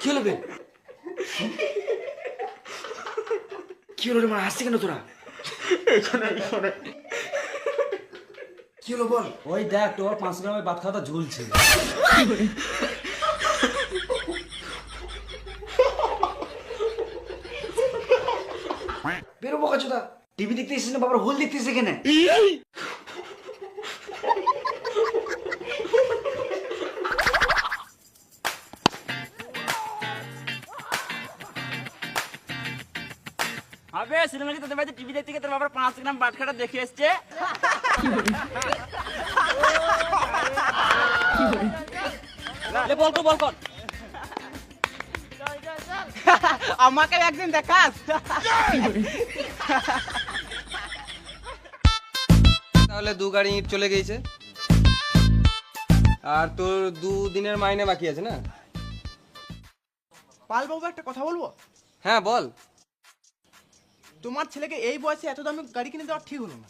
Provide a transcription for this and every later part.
কি হলো বে? কি হলো রে? মানে হাসছি কেন তোরা? কি হলো বল? ওই দেখ তোর 5 গ্রামের ভাত খাওয়াটা ঝুলছে। বেরো বোকাচোদা, টিভি দেখতে এসেছিস না বাবার হোল দেখতেছিস এখানে? আবে সিনেমা কি তোদের বাড়িতে টিভি দেখতে গিয়ে তোর বাবার 5 গ্রাম বাটখাটা দেখে এসছে? লে বল কর আমাকে একদিন দেখাস। তাহলে 2 গাড়ি ইট চলে গেছে আর তোর 2 দিনের মাইনে বাকি আছে না? পাল বাবু একটা কথা বলবো? হ্যাঁ বল। তোমার ছেলেকে এই বয়সে এত দামি গাড়ি কিনে দেওয়া ঠিক হলো না।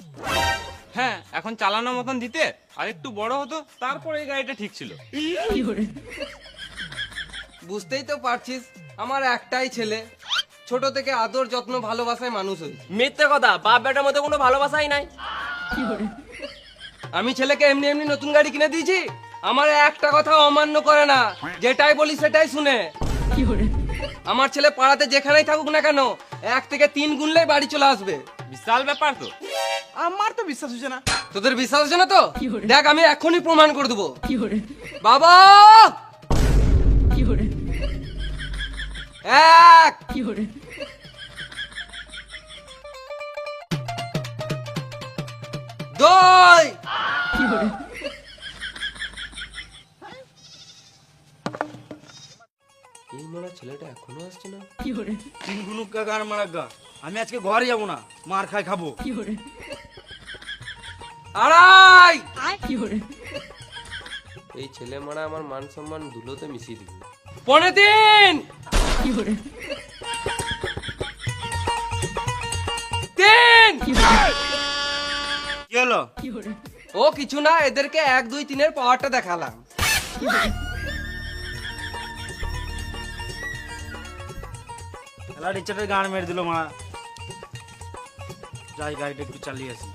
হ্যাঁ, এখন চালানোর মতন দিতে আর একটু বড় হতো, তারপরে এই গাড়িটা ঠিক ছিল। বুঝতেই তো পারছিস আমার একটাই ছেলে, ছোট থেকে আদর যত্ন ভালোবাসায় মানুষ হয়েছে। মিথ্যে কথা, বাপ বেটার মধ্যে কোনো ভালোবাসাই নাই। আমি ছেলেকে এমনি এমনি নতুন গাড়ি কিনে দিয়েছি? আমার একটা কথা অমান্য করে না, যেটাই বলি সেটাই শুনে। আমার ছেলে পাড়াতে যেখানেই থাকুক না কেন 1 থেকে 3 গুনলেই বাড়ি চলে আসবে। বিশাল ব্যাপার তো। আমার তো বিশ্বাস হচ্ছে না। তোদের বিশ্বাস হচ্ছে না তো? দেখ আমি এখনই প্রমাণ করে দেবো। বাবা 1 2 এই মোড়া ছেলেটা এখনো আসছে না। তিন গুনুক গান মারা গা, আমি আজকে ঘরে যাবো না, মার খাই খাবো। 2.5 এই ছেলে মারা আমার মান সম্মান ধুলোতে মিশিয়ে দিবে। 3.25 3 কি হলো? ও কিছু না, এদেরকে 1 2 3 এর পাওয়ারটা দেখালাম। খেলা টিচারের গান মেরে দিল মারা। যাই গাড়িটা একটু চালিয়ে আসি।